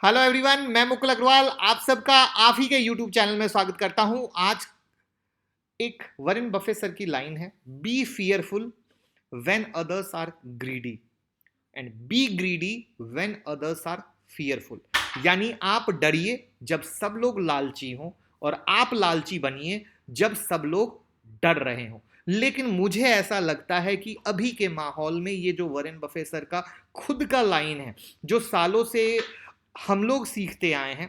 Hello everyone, मैं मुकुल अग्रवाल आप सबका आप ही के यूट्यूब चैनल में स्वागत करता हूं। आज एक वॉरेन बफे सर की लाइन है, be fearful when others are greedy and be greedy when others are fearful. यानी आप डरिए जब सब लोग लालची हों और आप लालची बनिए जब सब लोग डर रहे हों। लेकिन मुझे ऐसा लगता है कि अभी के माहौल में ये जो वॉरेन बफे सर का खुद का लाइन है, जो सालों से हम लोग सीखते आए हैं,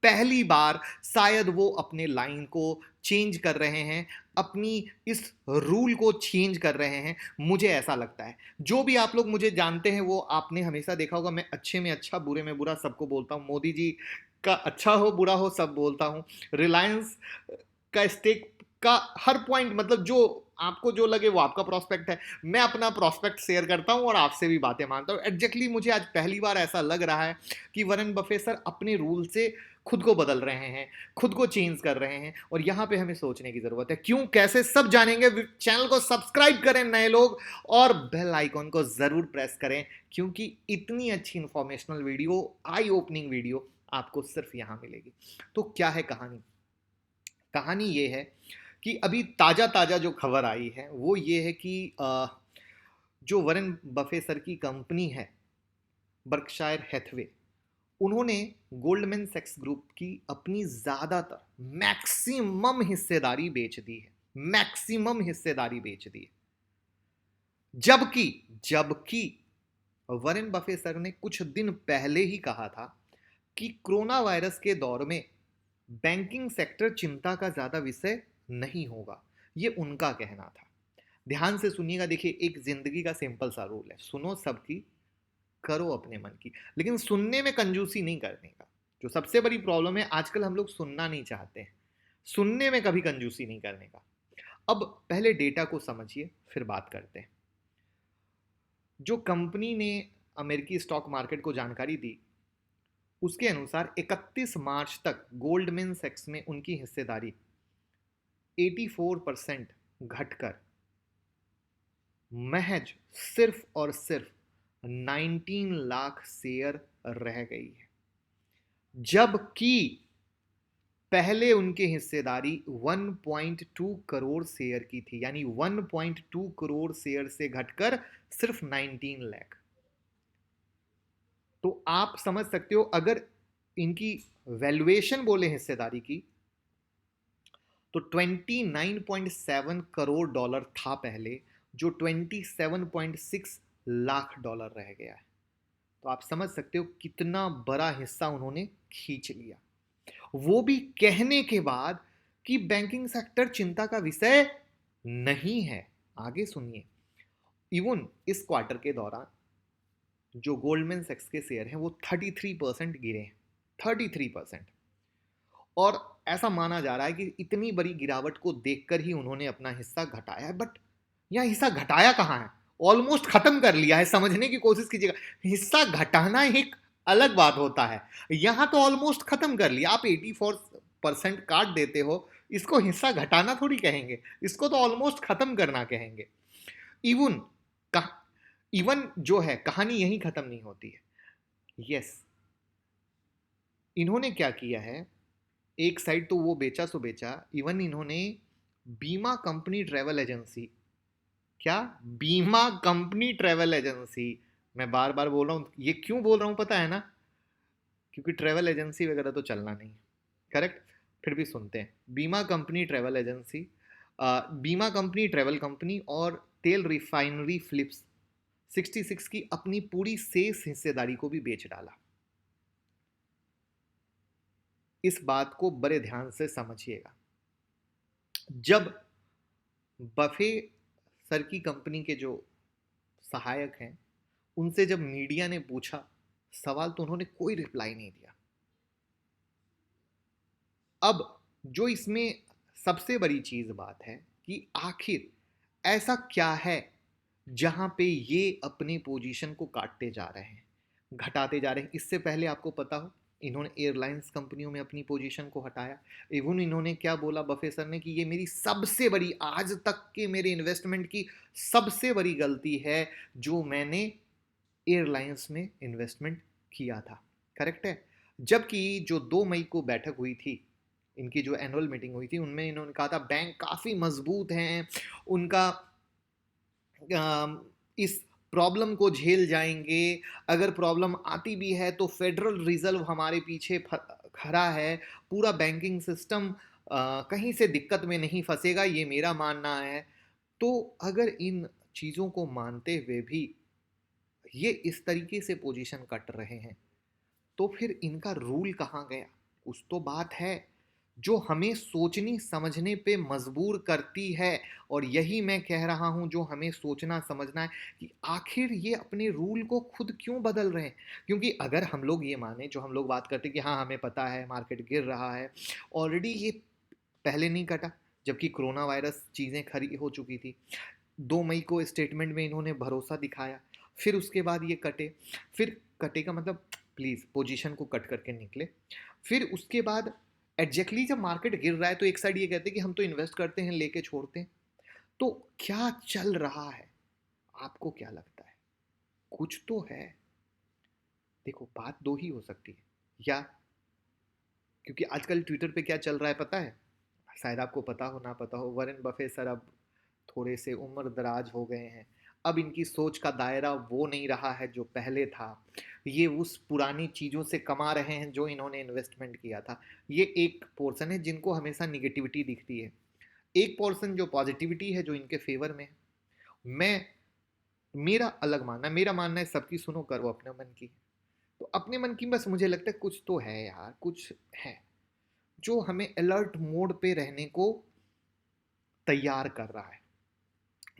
पहली बार शायद वो अपने लाइन को चेंज कर रहे हैं, अपनी इस रूल को चेंज कर रहे हैं। मुझे ऐसा लगता है, जो भी आप लोग मुझे जानते हैं वो आपने हमेशा देखा होगा, मैं अच्छे में अच्छा बुरे में बुरा सबको बोलता हूँ। मोदी जी का अच्छा हो बुरा हो सब बोलता हूँ। रिलायंस का स्टेक का हर पॉइंट, मतलब जो आपको जो लगे वो आपका प्रोस्पेक्ट है, मैं अपना प्रोस्पेक्ट शेयर करता हूं और आपसे भी बातें मानता हूं। एग्जैक्टली मुझे आज पहली बार ऐसा लग रहा है कि वॉरेन बफे सर अपने रूल से खुद को बदल रहे हैं, खुद को चेंज कर रहे हैं, और यहां पे हमें सोचने की जरूरत है। क्यों, कैसे, सब जानेंगे। चैनल को सब्सक्राइब करें नए लोग और बेल आइकॉन को जरूर प्रेस करें, क्योंकि इतनी अच्छी इंफॉर्मेशनल वीडियो, आई ओपनिंग वीडियो आपको सिर्फ यहां मिलेगी। तो क्या है कहानी? कहानी ये है कि अभी ताजा ताजा जो खबर आई है वो ये है कि जो वॉरेन बफे सर की कंपनी है बर्कशायर हैथवे, उन्होंने गोल्डमैन सैक्स ग्रुप की अपनी ज्यादातर मैक्सिमम हिस्सेदारी बेच दी है। मैक्सिमम हिस्सेदारी बेच दी है। जबकि जबकि वॉरेन बफे सर ने कुछ दिन पहले ही कहा था कि कोरोना वायरस के दौर में बैंकिंग सेक्टर चिंता का ज्यादा विषय नहीं होगा। ये उनका कहना था। ध्यान से सुनिएगा। देखिए, एक जिंदगी का सिंपल सा रूल है, सुनो सबकी, करो अपने मन की, लेकिन सुनने में कंजूसी नहीं करने का। जो सबसे बड़ी प्रॉब्लम है आजकल, हम लोग सुनना नहीं चाहते हैं, सुनने में कभी कंजूसी नहीं करने का। अब पहले डेटा को समझिए, फिर बात करते हैं। जो कंपनी ने अमेरिकी स्टॉक मार्केट को जानकारी दी, उसके अनुसार 31 मार्च तक गोल्डमैन सैक्स में उनकी हिस्सेदारी 84% घटकर महज सिर्फ और सिर्फ 19 लाख शेयर रह गई है। जबकि पहले उनकी हिस्सेदारी 1.2 करोड़ शेयर की थी, यानी 1.2 करोड़ शेयर से घटकर सिर्फ 19 लाख। तो आप समझ सकते हो, अगर इनकी वैल्यूएशन बोले हिस्सेदारी की, तो 29.7 करोड़ डॉलर था पहले, जो 27.6 लाख डॉलर रह गया है। तो आप समझ सकते हो कितना बड़ा हिस्सा उन्होंने खींच लिया, वो भी कहने के बाद कि बैंकिंग सेक्टर चिंता का विषय नहीं है। आगे सुनिए। इवन इस क्वार्टर के दौरान जो गोल्डमैन सैक्स के शेयर हैं वो 33% गिरे हैं। 33%। और ऐसा माना जा रहा है कि इतनी बड़ी गिरावट को देखकर ही उन्होंने अपना हिस्सा घटाया है। बट यह हिस्सा घटाया कहां है? ऑलमोस्ट खत्म कर लिया है। समझने की कोशिश कीजिएगा, हिस्सा घटाना एक अलग बात होता है, यहां तो ऑलमोस्ट खत्म कर लिया। आप 84% काट देते हो, इसको हिस्सा घटाना थोड़ी कहेंगे, इसको तो ऑलमोस्ट खत्म करना कहेंगे। इवन इवन जो है, कहानी यहीं खत्म नहीं होती है। यस, इन्होंने क्या किया है, एक साइड तो वो बेचा सो बेचा, इवन इन्होंने बीमा कंपनी ट्रेवल एजेंसी, क्या, बीमा कंपनी ट्रेवल एजेंसी, मैं बार बार बोल रहा हूं, ये क्यों बोल रहा हूं पता है ना? क्योंकि ट्रेवल एजेंसी वगैरह तो चलना नहीं, करेक्ट? फिर भी सुनते हैं। बीमा कंपनी ट्रेवल एजेंसी, बीमा कंपनी ट्रेवल कंपनी और तेल रिफाइनरी फिलिप्स 66 की अपनी पूरी शेष हिस्सेदारी को भी बेच डाला। इस बात को बड़े ध्यान से समझिएगा। जब बफे सर की कंपनी के जो सहायक हैं, उनसे जब मीडिया ने पूछा सवाल, तो उन्होंने कोई रिप्लाई नहीं दिया। अब जो इसमें सबसे बड़ी चीज बात है कि आखिर ऐसा क्या है जहां पे ये अपने पोजीशन को काटते जा रहे हैं, घटाते जा रहे हैं। इससे पहले आपको पता हो, इन्होंने एयरलाइंस कंपनियों में अपनी पोजीशन को हटाया। इवन इन्होंने क्या बोला बफे सर ने कि ये मेरी सबसे बड़ी, आज तक के मेरे इन्वेस्टमेंट की सबसे बड़ी गलती है जो मैंने एयरलाइंस में इन्वेस्टमेंट किया था। करेक्ट है। जबकि जो 2 मई को बैठक हुई थी, इनकी जो एनुअल मीटिंग हुई थी, उनमें इन्होंने कहा था बैंक काफ़ी मजबूत हैं, उनका इस प्रॉब्लम को झेल जाएंगे, अगर प्रॉब्लम आती भी है तो फेडरल रिजर्व हमारे पीछे खड़ा है, पूरा बैंकिंग सिस्टम कहीं से दिक्कत में नहीं फंसेगा, ये मेरा मानना है। तो अगर इन चीज़ों को मानते हुए भी ये इस तरीके से पोजीशन कट रहे हैं, तो फिर इनका रूल कहाँ गया? कुछ तो बात है जो हमें सोचनी समझने पे मजबूर करती है, और यही मैं कह रहा हूं, जो हमें सोचना समझना है कि आखिर ये अपने रूल को खुद क्यों बदल रहे हैं। क्योंकि अगर हम लोग ये माने, जो हम लोग बात करते हैं कि हाँ हमें पता है मार्केट गिर रहा है, ऑलरेडी ये पहले नहीं कटा जबकि कोरोना वायरस चीज़ें खरी हो चुकी थी। 2 मई को स्टेटमेंट में इन्होंने भरोसा दिखाया, फिर उसके बाद ये कटे, फिर कटे का मतलब प्लीज़ पोजीशन को कट करके निकले। फिर उसके बाद एग्जैक्टली जब मार्केट गिर रहा है तो एक साइड ये कहते हैं कि हम तो इन्वेस्ट करते हैं लेके छोड़ते हैं। तो क्या चल रहा है? आपको क्या लगता है? कुछ तो है। देखो, बात दो ही हो सकती है, या क्योंकि आजकल ट्विटर पे क्या चल रहा है पता है, शायद आपको पता हो ना पता हो, वॉरेन बफेट सर अब थोड़े से उम्र दराज हो गए हैं। अब इनकी सोच का दायरा वो नहीं रहा है जो पहले था। ये उस पुरानी चीज़ों से कमा रहे हैं जो इन्होंने इन्वेस्टमेंट किया था। ये एक पोर्शन है जिनको हमेशा निगेटिविटी दिखती है, एक पोर्शन जो पॉजिटिविटी है जो इनके फेवर में है। मैं मेरा अलग मानना है, मेरा मानना है सबकी सुनो, करो अपने मन की। तो अपने मन की बस मुझे लगता है कुछ तो है यार, कुछ है जो हमें अलर्ट मोड पे रहने को तैयार कर रहा है।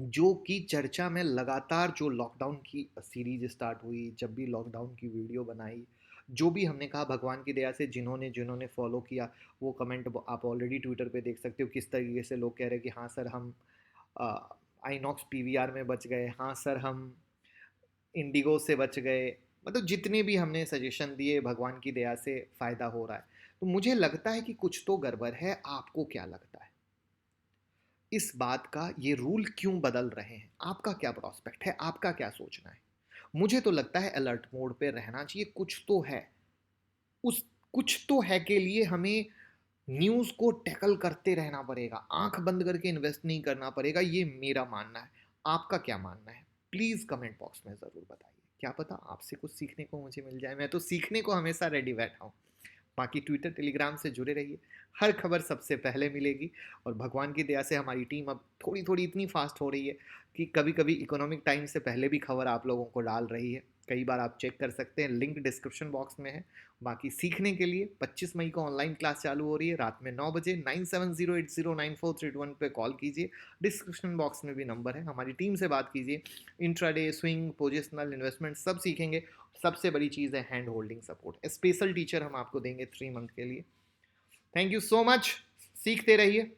जो कि चर्चा में लगातार, जो लॉकडाउन की सीरीज स्टार्ट हुई, जब भी लॉकडाउन की वीडियो बनाई, जो भी हमने कहा, भगवान की दया से जिन्होंने जिन्होंने फॉलो किया, वो कमेंट आप ऑलरेडी ट्विटर पे देख सकते हो किस तरीके से लोग कह रहे हैं कि हाँ सर हम आइनॉक्स पीवीआर में बच गए, हाँ सर हम इंडिगो से बच गए। मतलब जितने भी हमने सजेशन दिए, भगवान की दया से फ़ायदा हो रहा है। तो मुझे लगता है कि कुछ तो गड़बड़ है। आपको क्या लगता है इस बात का? ये रूल क्यों बदल रहे हैं? आपका क्या प्रोस्पेक्ट है? आपका क्या सोचना है? मुझे तो लगता है अलर्ट मोड पे रहना चाहिए। कुछ तो है, उस कुछ तो है के लिए हमें न्यूज़ को टैकल करते रहना पड़ेगा, आंख बंद करके इन्वेस्ट नहीं करना पड़ेगा। ये मेरा मानना है। आपका क्या मानना है? प्लीज़ कमेंट बॉक्स में ज़रूर बताइए। क्या पता आपसे कुछ सीखने को मुझे मिल जाए। मैं तो सीखने को हमेशा रेडी बैठा हूँ। बाकी ट्विटर टेलीग्राम से जुड़े रहिए, हर खबर सबसे पहले मिलेगी। और भगवान की दया से हमारी टीम अब थोड़ी थोड़ी इतनी फास्ट हो रही है कि कभी कभी इकोनॉमिक टाइम से पहले भी खबर आप लोगों को डाल रही है। कई बार आप चेक कर सकते हैं, लिंक डिस्क्रिप्शन बॉक्स में है। बाकी सीखने के लिए 25 मई को ऑनलाइन क्लास चालू हो रही है रात में 9 बजे। 9708094321 पे कॉल कीजिए, डिस्क्रिप्शन बॉक्स में भी नंबर है, हमारी टीम से बात कीजिए। इंट्राडे, स्विंग, पोजिशनल इन्वेस्टमेंट सब सीखेंगे। सबसे बड़ी चीज़ है hand holding support, special teacher हम आपको देंगे 3 मंथ के लिए। Thank you so much. सीखते रहिए।